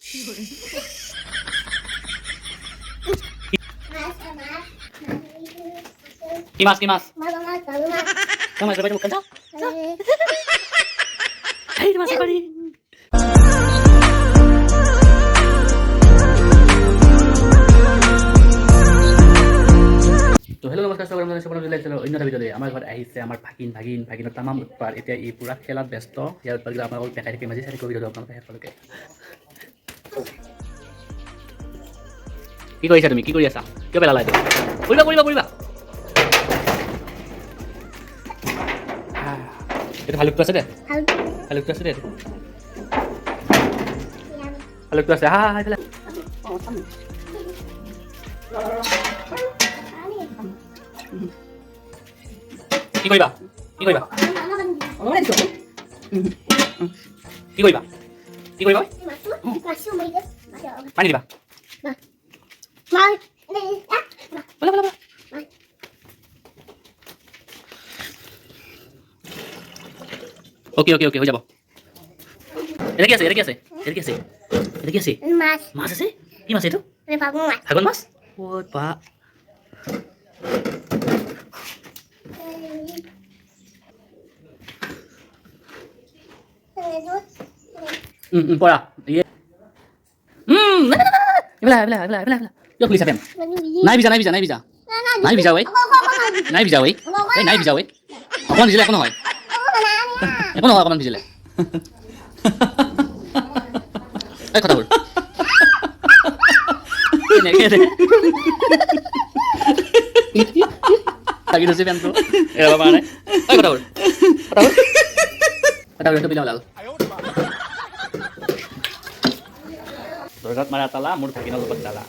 কি মাছ কি মাছ মাছেৰ বাড়ি মুখে যাও এই মাছেৰ বাড়ি তো হেল্ল' নমস্কাৰ সকলোকে অন্য এটা ভিডিঅ'লৈ আমাৰ ঘৰত আহিছে আমাৰ ভাগিনৰ তামাম উৎপাত এতিয়া এই পূৰা খেলাত ব্যস্ত ইয়াৰ উৎপাতবিলাক আপোনালোকক দেখাই থাকিম আজি চাই ভিডিঅ'টো আপোনালোকে শেষলৈকে কি কৰিছা তুমি কি কৰি আছা কিয় পেলালা এইটো কৰিবা এইটো ভালুকটো আছে দে ভালুকটো আছে হা এইফালে কি কৰিবা পানী দিবা ওকে হৈ যাব এটা কি আছে মাছ আছে কি মাছ এইটো ভাগন মাছ ক'ত বা পৰা এইবিলাক কিয় খুলিছা পেন নাই ভিজা ঐ অকণমান ভিজিলে একো নহয় অকণমান ভিজিলে এই কথাবোৰ লাগি থৈছে পেনটো এৰাব পৰা নাই এই কথাবোৰ পিলা ওলাল দৰ্জাত মাৰা তালা মোৰ ভাগিনৰ লগত তালা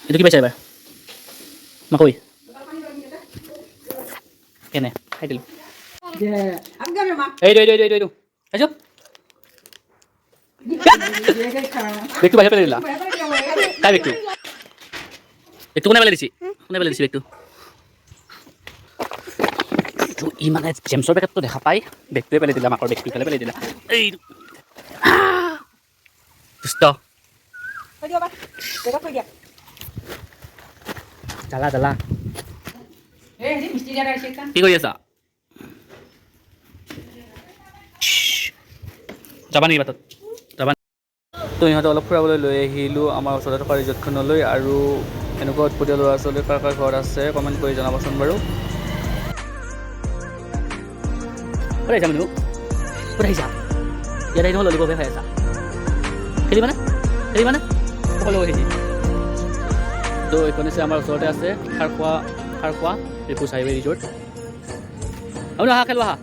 এইটো কি পাইছা এবাৰ মাকৈ কেনে খাই দিলোঁ এইটো খাইছোঁ বেগটো বাহিৰ পেলাই দিলা কাই বেগটো কোনে পেলাই দিছে বেগটো ই মানে জেমছৰ পেকেটটো দেখা পাই বেগটোৱে পেলাই দিলা মাকৰ বেগটো পেলাই দিলা এই দুষ্ট জ্বালা কি কৰি আছা যাবা নেকি বাটত যাবা তো ইহঁতে অলপ ফুৰাবলৈ লৈ আহিলোঁ আমাৰ ওচৰতে থকা ৰিজৰ্টখনলৈ আৰু এনেকুৱা উৎপতীয়া ল'ৰা ছোৱালী কাৰ ঘৰত আছে কমেণ্ট কৰি জনাবচোন বাৰু ক'ত আহিছা মানুহ ক'ত আহিছা ইয়াত আহি নহয় ললিপপে খাই আছা খেলিবানে সকলো আহিছে তো এইখন আছে আমাৰ ওচৰতে আছে খাৰখোৱা ৰিপুচ হাইৱে ৰিজৰ্ট আৰু আহা খেলো আহা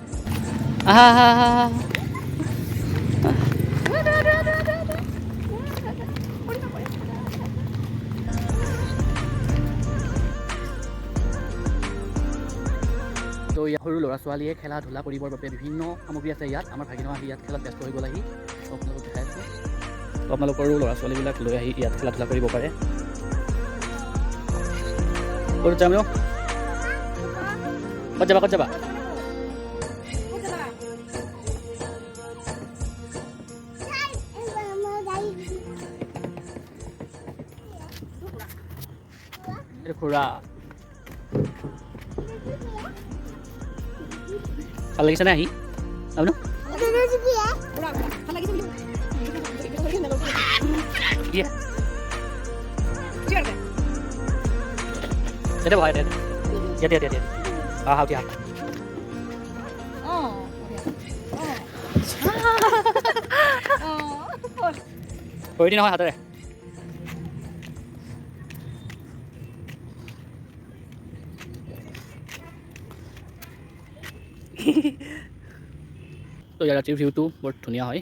তো ইয়াত সৰু ল'ৰা ছোৱালীয়ে খেলা ধূলা কৰিবৰ বাবে বিভিন্ন সামগ্ৰী আছে ইয়াত আমাৰ ভাগিনৰ আহি ইয়াত খেলাত ব্যস্ত হৈ গ'ল আহি আপোনালোকক দেখাই আছোঁ তো আপোনালোকৰো ল'ৰা ছোৱালীবিলাক লৈ আহি ইয়াত খেলা ধূলা কৰিব পাৰে ক'ত যাম ক'ত যাবা খুৰা ভাল লাগিছে নে আহি up Đây bỏ đây. Dia. Hao dia. Rồi đi nói hả tôi đây. তো ইয়াৰ ৰাতিৰ ভিউটো বৰ ধুনীয়া হয়